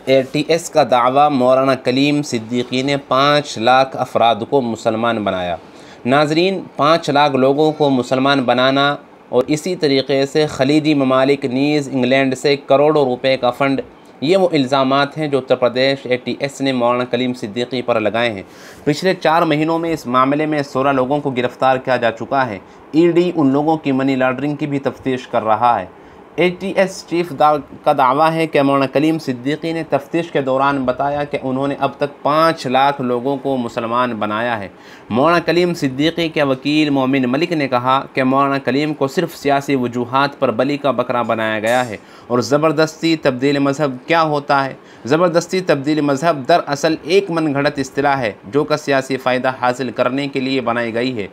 ATS का दावा, मौलाना कलीम सिद्दीकी ने 5 लाख अफराद को मुसलमान बनाया। नाजरीन, 5 लाख लोगों को मुसलमान बनाना और इसी तरीके से खलीजी ममालिक नीज़ इंग्लैंड से करोड़ों रुपए का फ़ंड, ये वो इल्ज़ामात हैं जो उत्तर प्रदेश ATS ने मौलाना कलीम सिद्दीकी पर लगाए हैं। पिछले 4 महीनों में इस मामले में 16 लोगों को गिरफ़्तार किया जा चुका है। ED उन लोगों की मनी लॉन्ड्रिंग की भी तफ्तीश कर रहा है। ATS चीफ का दावा है कि मौलाना कलीम सिद्दीकी ने तफ्तीश के दौरान बताया कि उन्होंने अब तक 5 लाख लोगों को मुसलमान बनाया है। मौलाना कलीम सिद्दीकी के वकील मोमिन मलिक ने कहा कि मौलाना कलीम को सिर्फ सियासी वजूहात पर बलि का बकरा बनाया गया है। और ज़बरदस्ती तब्दील मज़हब क्या होता है? ज़बरदस्ती तब्दील मज़हब दरअसल एक मनगढ़ंत इस्तिलाह है जो कि सियासी फ़ायदा हासिल करने के लिए बनाई गई है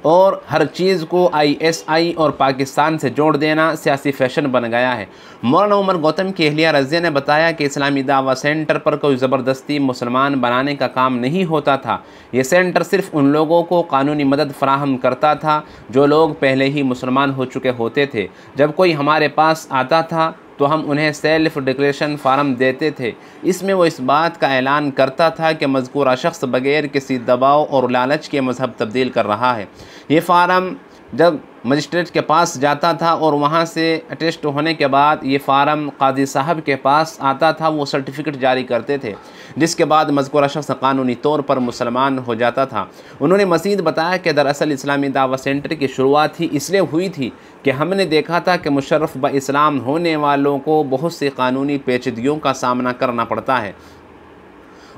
और हर चीज़ को ISI और पाकिस्तान से जोड़ देना सियासी फैशन बन गया है। मौलाना उमर गौतम की अहलिया रज़िया ने बताया कि इस्लामी दावा सेंटर पर कोई ज़बरदस्ती मुसलमान बनाने का काम नहीं होता था। ये सेंटर सिर्फ़ उन लोगों को कानूनी मदद फराहम करता था जो लोग पहले ही मुसलमान हो चुके होते थे। जब कोई हमारे पास आता था तो हम उन्हें सेल्फ़ डिक्लेरेशन फार्म देते थे। इसमें वो इस बात का ऐलान करता था कि मज़कूरा शख्स बग़ैर किसी दबाव और लालच के मज़हब तब्दील कर रहा है। ये फार्म जब मजिस्ट्रेट के पास जाता था और वहाँ से अटेस्ट होने के बाद ये फ़ार्म काजी साहब के पास आता था, वो सर्टिफिकेट जारी करते थे, जिसके बाद मज़कूरा शख्स कानूनी तौर पर मुसलमान हो जाता था। उन्होंने मज़ीद बताया कि दरअसल इस्लामी दावा सेंटर की शुरुआत ही इसलिए हुई थी कि हमने देखा था कि मुशर्रफ ब इस्लाम होने वालों को बहुत से कानूनी पेचीदगियों का सामना करना पड़ता है।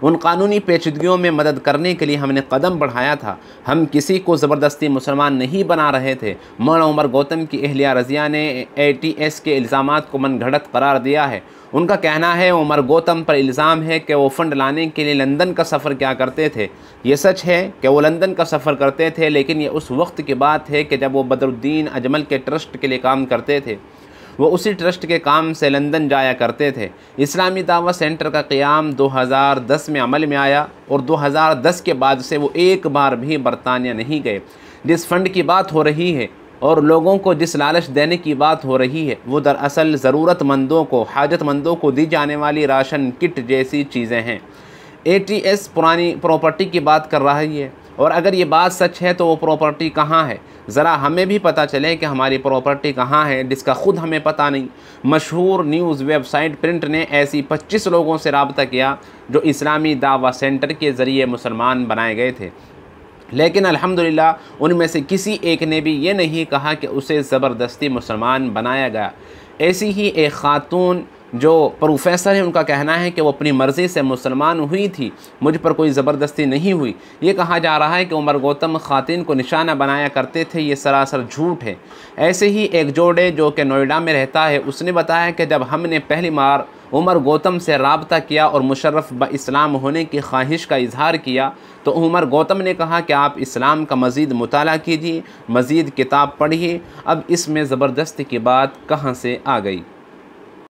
उन कानूनी पेचीदगियों में मदद करने के लिए हमने कदम बढ़ाया था। हम किसी को ज़बरदस्ती मुसलमान नहीं बना रहे थे। मौलाना उमर गौतम की अहलिया रज़िया ने ATS के इल्ज़ामात को मनगढ़ंत करार दिया है। उनका कहना है उमर गौतम पर इल्ज़ाम है कि वो फ़ंड लाने के लिए लंदन का सफ़र क्या करते थे। ये सच है कि वो लंदन का सफ़र करते थे, लेकिन ये उस वक्त की बात है कि जब वो बदरुद्दीन अजमल के ट्रस्ट के लिए काम करते थे। वो उसी ट्रस्ट के काम से लंदन जाया करते थे। इस्लामी दावा सेंटर का क़याम 2010 में अमल में आया और 2010 के बाद से वो एक बार भी बरतानिया नहीं गए। जिस फ़ंड की बात हो रही है और लोगों को जिस लालच देने की बात हो रही है, वो दरअसल ज़रूरतमंदों को, हाजतमंदों को दी जाने वाली राशन किट जैसी चीज़ें हैं। ATS पुरानी प्रॉपर्टी की बात कर रही है और अगर ये बात सच है तो वो प्रॉपर्टी कहाँ है? ज़रा हमें भी पता चले कि हमारी प्रॉपर्टी कहाँ है, जिसका ख़ुद हमें पता नहीं। मशहूर न्यूज़ वेबसाइट प्रिंट ने ऐसी 25 लोगों से रब्ता किया जो इस्लामी दावा सेंटर के ज़रिए मुसलमान बनाए गए थे, लेकिन अल्हम्दुलिल्लाह उनमें से किसी एक ने भी ये नहीं कहा कि उसे ज़बरदस्ती मुसलमान बनाया गया। ऐसी ही एक ख़ातून जो प्रोफेसर है, उनका कहना है कि वो अपनी मर्ज़ी से मुसलमान हुई थी, मुझ पर कोई ज़बरदस्ती नहीं हुई। ये कहा जा रहा है कि उमर गौतम ख़ातिन को निशाना बनाया करते थे, ये सरासर झूठ है। ऐसे ही एक जोड़े जो कि नोएडा में रहता है, उसने बताया कि जब हमने पहली बार उमर गौतम से रब्ता किया और मुशर्रफ ब इस्लाम होने की ख्वाहिश का इजहार किया तो उमर गौतम ने कहा कि आप इस्लाम का मज़ीद मुताला कीजिए, मज़ीद किताब पढ़िए। अब इसमें ज़बरदस्ती की बात कहाँ से आ गई?